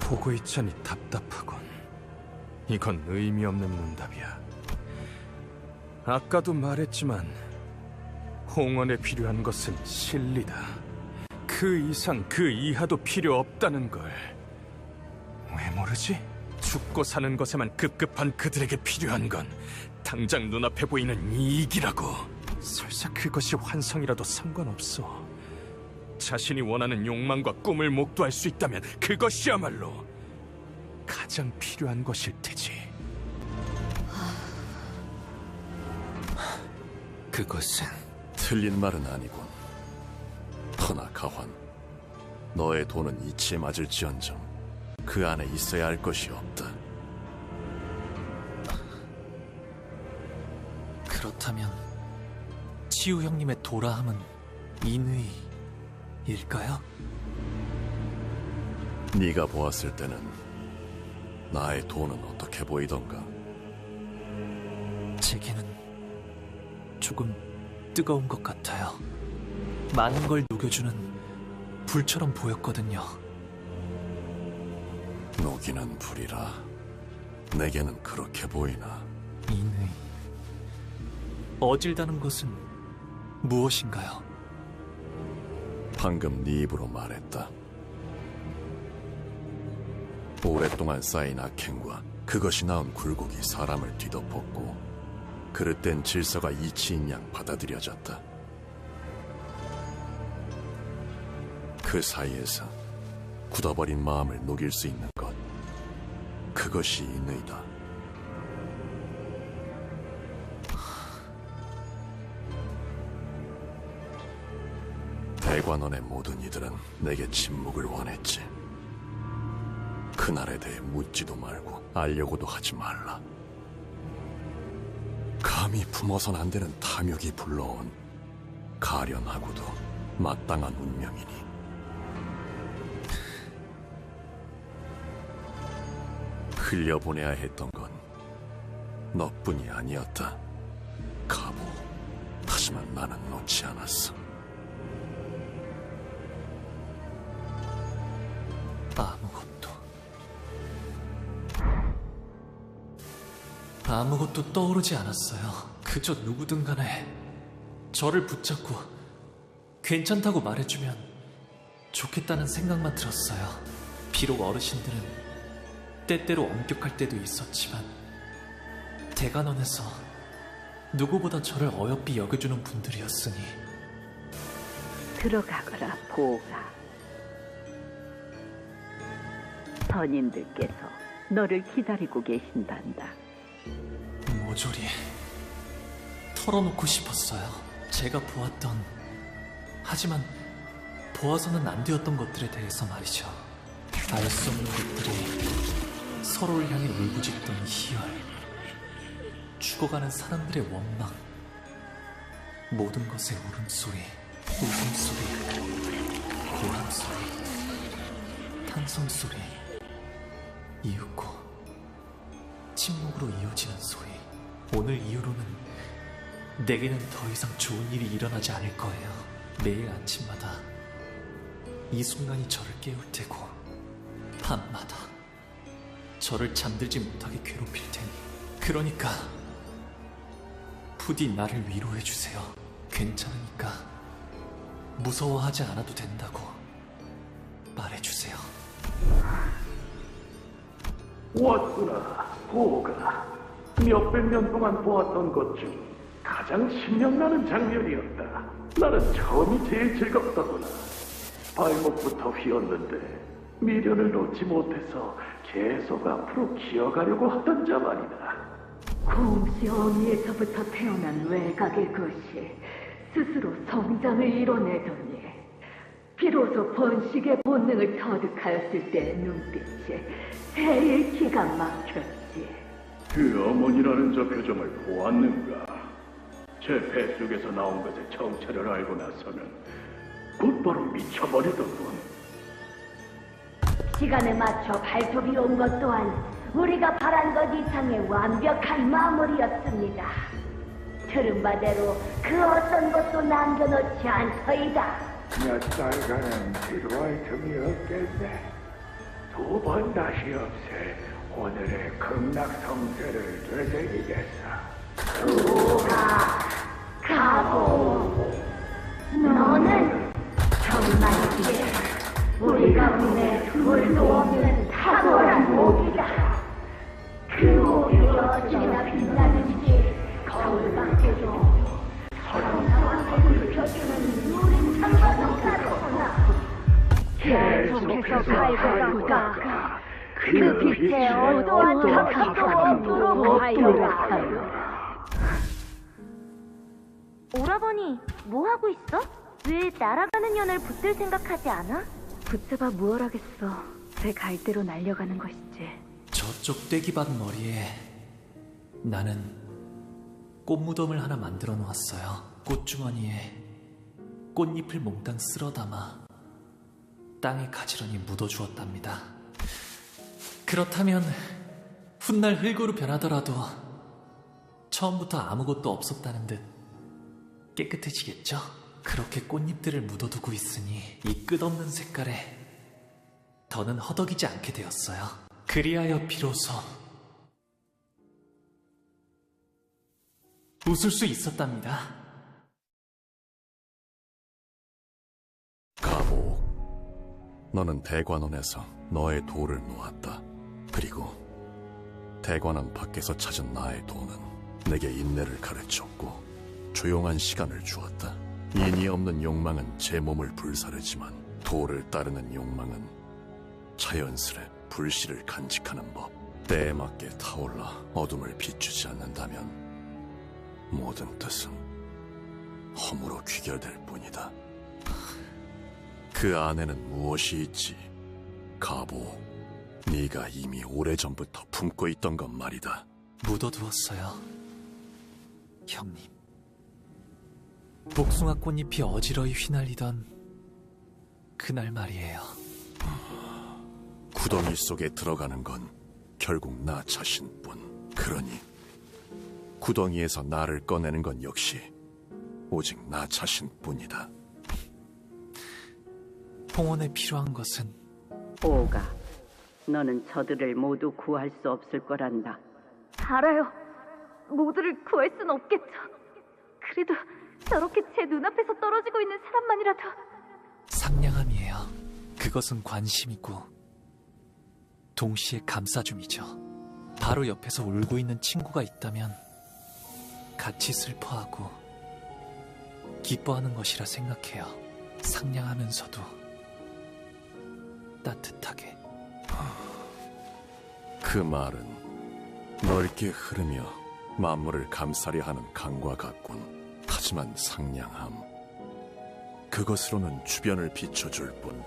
보고 있자니 답답하군. 이건 의미 없는 문답이야. 아까도 말했지만 홍원에 필요한 것은 진리다. 그 이상 그 이하도 필요 없다는 걸 왜 모르지? 죽고 사는 것에만 급급한 그들에게 필요한 건 당장 눈앞에 보이는 이익이라고. 설사 그것이 환상이라도 상관없어. 자신이 원하는 욕망과 꿈을 목도할 수 있다면 그것이야말로 가장 필요한 것일 테지. 그것은 틀린 말은 아니군. 허나 가환, 너의 돈은 이치에 맞을지언정 그 안에 있어야 할 것이 없다. 그렇다면 치우 형님의 도라함은 인의일까요? 네가 보았을 때는 나의 돈은 어떻게 보이던가? 제게는 조금 뜨거운 것 같아요. 많은 걸 녹여주는 불처럼 보였거든요. 녹이는 불이라 내게는 그렇게 보이나? 인의, 어질다는 것은 무엇인가요? 방금 네 입으로 말했다. 오랫동안 쌓인 악행과 그것이 낳은 굴곡이 사람을 뒤덮었고 그릇된 질서가 이치인 양 받아들여졌다. 그 사이에서 굳어버린 마음을 녹일 수 있는 것, 그것이 인의다. 대관원의 모든 이들은 내게 침묵을 원했지. 그날에 대해 묻지도 말고 알려고도 하지 말라. 감히 품어선 안 되는 탐욕이 불러온 가련하고도 마땅한 운명이니. 흘려보내야 했던 건 너뿐이 아니었다. 가보. 하지만 나는 놓지 않았어. 아무것도 떠오르지 않았어요. 그저 누구든 간에 저를 붙잡고 괜찮다고 말해주면 좋겠다는 생각만 들었어요. 비록 어르신들은 때때로 엄격할 때도 있었지만 대관원에서 누구보다 저를 어여삐 여겨주는 분들이었으니. 들어가거라, 보가. 선인들께서 너를 기다리고 계신단다. 모조리 털어놓고 싶었어요. 제가 보았던, 하지만 보아서는 안 되었던 것들에 대해서 말이죠. 알 수 없는 것들이 서로를 향해 울부짖던 희열, 죽어가는 사람들의 원망, 모든 것의 울음소리, 웃음소리, 고함소리, 탄성소리, 이윽고 침묵으로 이어지는 소리. 오늘 이후로는 내게는 더 이상 좋은 일이 일어나지 않을 거예요. 매일 아침마다 이 순간이 저를 깨울 테고 밤마다 저를 잠들지 못하게 괴롭힐 테니. 그러니까 부디 나를 위로해 주세요. 괜찮으니까 무서워하지 않아도 된다고. 말해주세요. 왔구나, 보가. 몇백 년 동안 보았던 것 중 가장 신명나는 장면이었다. 나는 처음이 제일 즐겁더구나. 발목부터 휘었는데 미련을 놓지 못해서 계속 앞으로 기어가려고 하던 자만이다. 곰씨 어미에서부터 태어난 외곽의 것이 스스로 성장을 이뤄내더니 비로소 번식의 본능을 터득하였을 때의 눈빛이 새일 기가 막혔지. 그 어머니라는 저 표정을 보았는가? 제 뱃속에서 나온 것의 정체를 알고 나서는 곧바로 미쳐버리더군. 시간에 맞춰 발톱이 온 것 또한 우리가 바란 것 이상의 완벽한 마무리였습니다. 들은 바대로 그 어떤 것도 남겨놓지 않더이다. 몇 달간은 지루할 틈이 없겠네. 2번 다시 없애 오늘의 극락성쇠를 되새기겠어. 우가 가보. 너는 정말이지 우리가 보내 둘도 없는 탁월한 목이다. 그 목이 어찌나 빛나는지 거울 밖에도 서렁서렁 붉혀주는 우린 창과석가로구나. 계속해서 갈고가 그 빛의 어떠한 장소도 없도록 하여라. 오라버니, 뭐 하고 있어? 왜 날아가는 연을 붙들 생각하지 않아? 붙잡아 무얼 하겠어. 제 갈대로 날려가는 것이지. 저쪽 떼기밭 머리에 나는 꽃무덤을 하나 만들어 놓았어요. 꽃주머니에 꽃잎을 몽땅 쓸어 담아 땅에 가지런히 묻어주었답니다. 그렇다면 훗날 흙으로 변하더라도 처음부터 아무것도 없었다는 듯 깨끗해지겠죠? 그렇게 꽃잎들을 묻어두고 있으니 이 끝없는 색깔에 더는 허덕이지 않게 되었어요. 그리하여 비로소 웃을 수 있었답니다. 가보, 너는 대관원에서 너의 돌을 놓았다. 그리고 대관원 밖에서 찾은 나의 도는 내게 인내를 가르쳤고 조용한 시간을 주었다. 인이 없는 욕망은 제 몸을 불사르지만 돌을 따르는 욕망은 자연스레 불씨를 간직하는 법. 때에 맞게 타올라 어둠을 비추지 않는다면 모든 뜻은 허무로 귀결될 뿐이다. 그 안에는 무엇이 있지? 가보, 네가 이미 오래전부터 품고 있던 것 말이다. 묻어두었어요, 형님. 복숭아 꽃잎이 어지러이 휘날리던 그날 말이에요. 구덩이 속에 들어가는 건 결국 나 자신뿐. 그러니 구덩이에서 나를 꺼내는 건 역시 오직 나 자신뿐이다. 홍원에 필요한 것은 오가, 너는 저들을 모두 구할 수 없을 거란다. 알아요. 모두를 구할 순 없겠죠. 그래도 저렇게 제 눈앞에서 떨어지고 있는 사람만이라도. 상냥함이에요. 그것은 관심이고 동시에 감싸줌이죠. 바로 옆에서 울고 있는 친구가 있다면 같이 슬퍼하고 기뻐하는 것이라 생각해요. 상냥하면서도 따뜻하게. 그 말은 넓게 흐르며 만물을 감싸려 하는 강과 같군. 하지만 상냥함, 그것으로는 주변을 비춰줄 뿐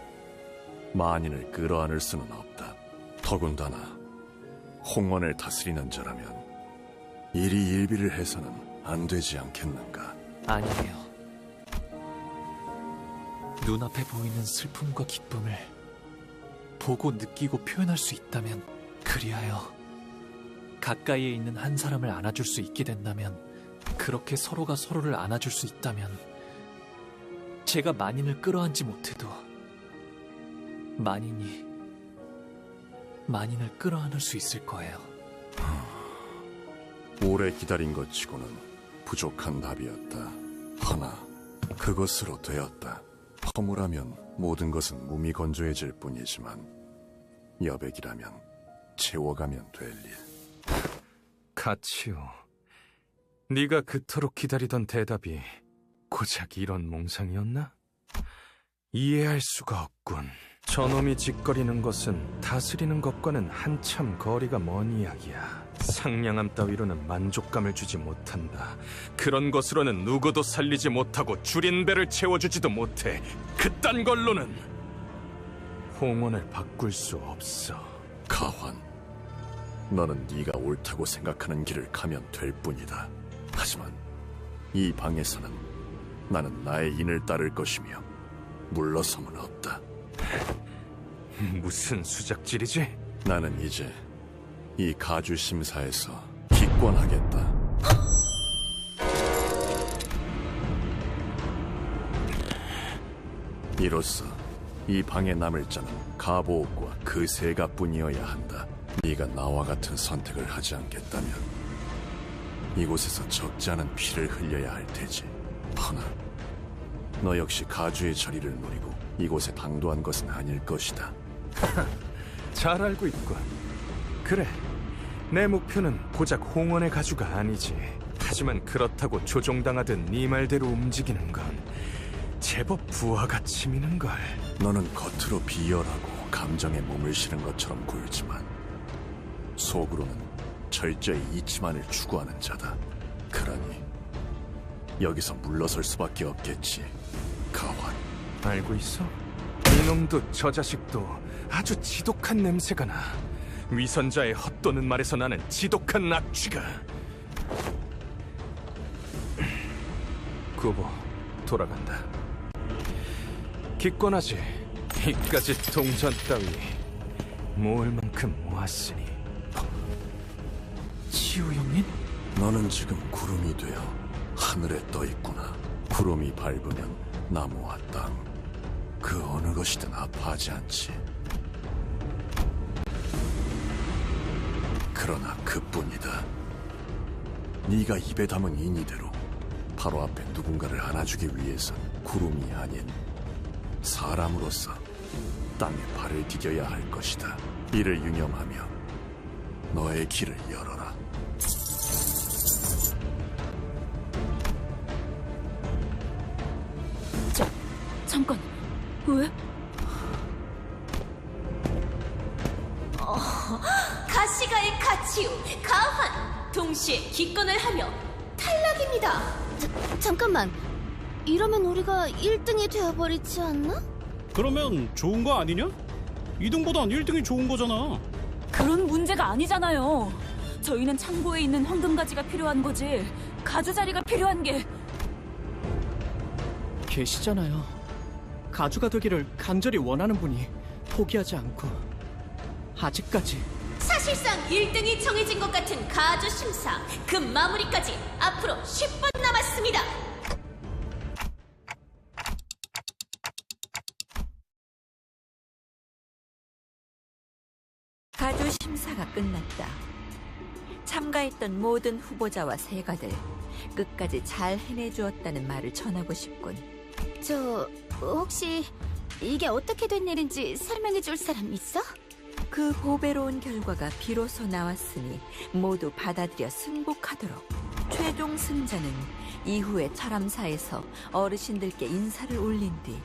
만인을 끌어안을 수는 없다. 더군다나 홍원을 다스리는 자라면 이리 일비를 해서는 안 되지 않겠는가? 아니에요. 눈앞에 보이는 슬픔과 기쁨을 보고 느끼고 표현할 수 있다면, 그리하여 가까이에 있는 한 사람을 안아줄 수 있게 된다면, 그렇게 서로가 서로를 안아줄 수 있다면 제가 만인을 끌어안지 못해도 만인이 만인을 끌어안을 수 있을 거예요. 오래 기다린 것 치고는 부족한 답이었다. 하나, 그것으로 되었다. 허무라면 모든 것은 몸이 건조해질 뿐이지만 여백이라면 채워가면 될 일. 가치요. 네가 그토록 기다리던 대답이 고작 이런 몽상이었나? 이해할 수가 없군. 저놈이 짓거리는 것은 다스리는 것과는 한참 거리가 먼 이야기야. 상냥함 따위로는 만족감을 주지 못한다. 그런 것으로는 누구도 살리지 못하고 줄인 배를 채워주지도 못해. 그딴 걸로는 홍원을 바꿀 수 없어. 가환, 너는 네가 옳다고 생각하는 길을 가면 될 뿐이다. 하지만 이 방에서는 나는 나의 인을 따를 것이며 물러섬은 없다. 무슨 수작질이지? 나는 이제 이 가주 심사에서 기권하겠다. 이로써 이 방에 남을 자는 가보옥과 그 세가뿐이어야 한다. 네가 나와 같은 선택을 하지 않겠다면 이곳에서 적지 않은 피를 흘려야 할 테지. 허나 너 역시 가주의 자리를 노리고 이곳에 당도한 것은 아닐 것이다. 잘 알고 있군. 그래, 내 목표는 고작 홍원의 가주가 아니지. 하지만 그렇다고 조종당하듯 네 말대로 움직이는 건 제법 부하가 치미는걸. 너는 겉으로 비열하고 감정에 몸을 실은 것처럼 보이지만 속으로는 철저히 이치만을 추구하는 자다. 그러니 여기서 물러설 수밖에 없겠지, 가환. 알고 있어? 이놈도 저 자식도 아주 지독한 냄새가 나. 위선자의 헛도는 말에서 나는 지독한 악취가. 구보, 돌아간다. 기권하지. 이까지 동전 따위 모을 만큼 모았으니. 치우 형님? 너는 지금 구름이 되어 하늘에 떠 있구나. 구름이 밟으면 나무와 땅, 그 어느 것이든 아파하지 않지. 그러나 그뿐이다. 네가 입에 담은 인이대로 바로 앞에 누군가를 안아주기 위해선 구름이 아닌 사람으로서 땅에 발을 디뎌야 할 것이다. 이를 유념하며 너의 길을 열어라. 잠깐, 왜? 가시가의 가치우, 가환 동시에 기권을 하며 탈락입니다. 잠깐만, 이러면 우리가 1등이 되어버리지 않나? 그러면 좋은 거 아니냐? 2등보단 1등이 좋은 거잖아. 그런 문제가 아니잖아요. 저희는 창고에 있는 황금가지가 필요한 거지, 가주 자리가 필요한 게. 계시잖아요. 가주가 되기를 간절히 원하는 분이 포기하지 않고 아직까지. 사실상 1등이 정해진 것 같은 가주 심사, 그 마무리까지 앞으로 10분 남았습니다. 가주 심사가 끝났다. 참가했던 모든 후보자와 세가들 끝까지 잘 해내주었다는 말을 전하고 싶군. 혹시 이게 어떻게 된 일인지 설명해 줄 사람 있어? 그 보배로운 결과가 비로소 나왔으니 모두 받아들여 승복하도록. 최종 승자는 이후에 철암사에서 어르신들께 인사를 올린 뒤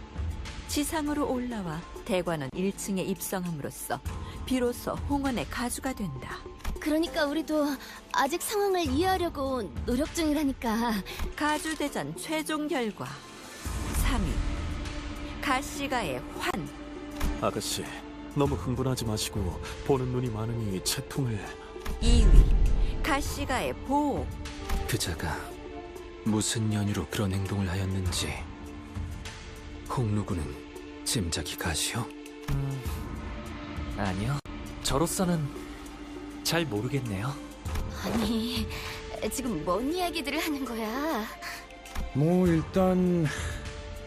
지상으로 올라와 대관원 1층에 입성함으로써 비로소 홍원의 가주가 된다. 그러니까 우리도 아직 상황을 이해하려고 노력 중이라니까. 가주대전 최종 결과 3위 가시가의 환. 아가씨, 너무 흥분하지 마시고 보는 눈이 많으니 채통을. 2위 가시가의 보옥. 그자가 무슨 연유로 그런 행동을 하였는지 홍누구는 짐작이 가시오? 아니요. 저로서는 잘 모르겠네요. 아니, 지금 뭔 이야기들을 하는 거야? 뭐 일단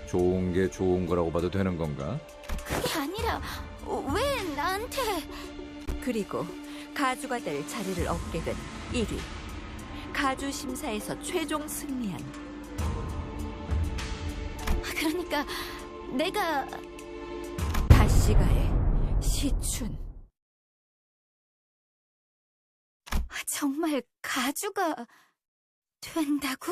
좋은 게 좋은 거라고 봐도 되는 건가? 그게 아니라 왜 나한테... 그리고 가주가 될 자리를 얻게 된 1위 가주 심사에서 최종 승리한. 그러니까 내가 가시가의 시춘. 정말 가주가 된다고?